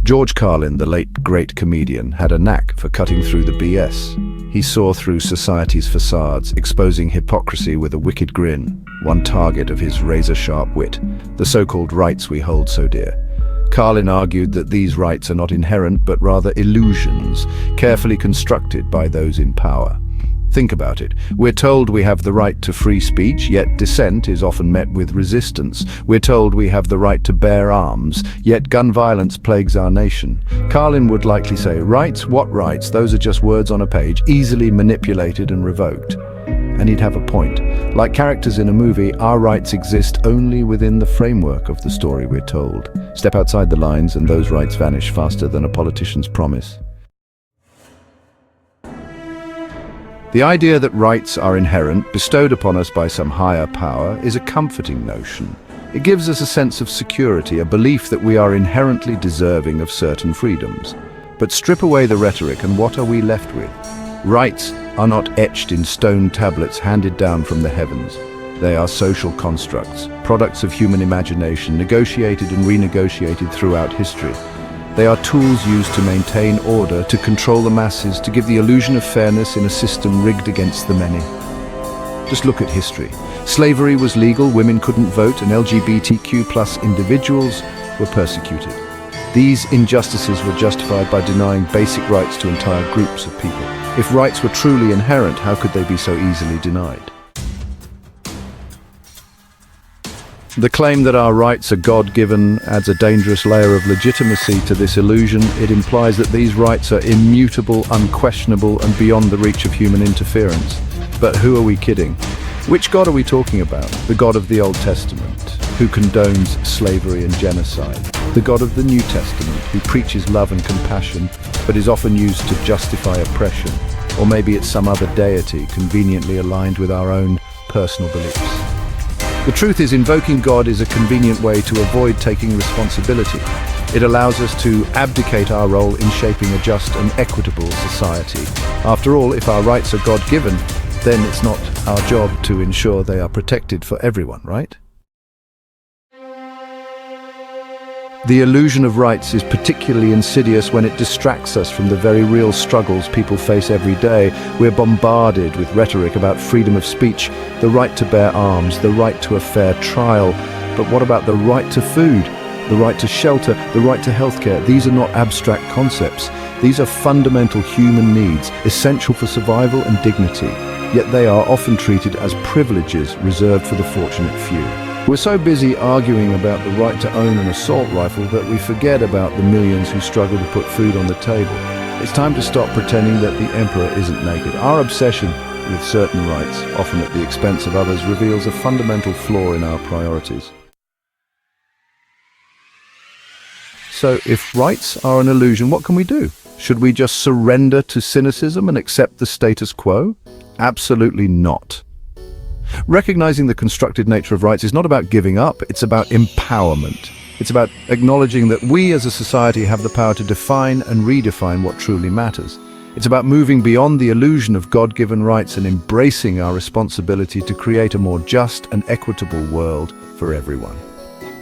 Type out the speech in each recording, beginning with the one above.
George Carlin, the late great comedian, had a knack for cutting through the BS. He saw through society's facades, exposing hypocrisy with a wicked grin, one target of his razor-sharp wit, the so-called rights we hold so dear. Carlin argued that these rights are not inherent but rather illusions, carefully constructed by those in power. Think about it. We're told we have the right to free speech, yet dissent is often met with resistance. We're told we have the right to bear arms, yet gun violence plagues our nation. Carlin would likely say, rights? What rights? Those are just words on a page, easily manipulated and revoked. And he'd have a point. Like characters in a movie, our rights exist only within the framework of the story we're told. Step outside the lines and those rights vanish faster than a politician's promise. The idea that rights are inherent, bestowed upon us by some higher power, is a comforting notion. It gives us a sense of security, a belief that we are inherently deserving of certain freedoms. But strip away the rhetoric and what are we left with? Rights are not etched in stone tablets handed down from the heavens. They are social constructs, products of human imagination, negotiated and renegotiated throughout history. They are tools used to maintain order, to control the masses, to give the illusion of fairness in a system rigged against the many. Just look at history. Slavery was legal, women couldn't vote, and LGBTQ+ individuals were persecuted. These injustices were justified by denying basic rights to entire groups of people. If rights were truly inherent, how could they be so easily denied? The claim that our rights are God-given adds a dangerous layer of legitimacy to this illusion. It implies that these rights are immutable, unquestionable, and beyond the reach of human interference. But who are we kidding? Which God are we talking about? The God of the Old Testament, who condones slavery and genocide. The God of the New Testament, who preaches love and compassion, but is often used to justify oppression. Or maybe it's some other deity conveniently aligned with our own personal beliefs. The truth is, invoking God is a convenient way to avoid taking responsibility. It allows us to abdicate our role in shaping a just and equitable society. After all, if our rights are God-given, then it's not our job to ensure they are protected for everyone, right? The illusion of rights is particularly insidious when it distracts us from the very real struggles people face every day. We're bombarded with rhetoric about freedom of speech, the right to bear arms, the right to a fair trial. But what about the right to food, the right to shelter, the right to healthcare? These are not abstract concepts. These are fundamental human needs, essential for survival and dignity. Yet they are often treated as privileges reserved for the fortunate few. We're so busy arguing about the right to own an assault rifle that we forget about the millions who struggle to put food on the table. It's time to stop pretending that the emperor isn't naked. Our obsession with certain rights, often at the expense of others, reveals a fundamental flaw in our priorities. So if rights are an illusion, what can we do? Should we just surrender to cynicism and accept the status quo? Absolutely not. Recognizing the constructed nature of rights is not about giving up, it's about empowerment. It's about acknowledging that we as a society have the power to define and redefine what truly matters. It's about moving beyond the illusion of God-given rights and embracing our responsibility to create a more just and equitable world for everyone.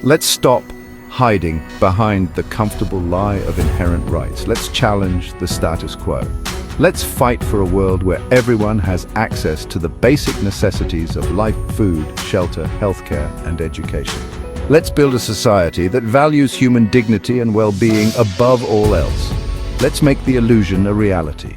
Let's stop hiding behind the comfortable lie of inherent rights. Let's challenge the status quo. Let's fight for a world where everyone has access to the basic necessities of life, food, shelter, healthcare, and education. Let's build a society that values human dignity and well-being above all else. Let's make the illusion a reality.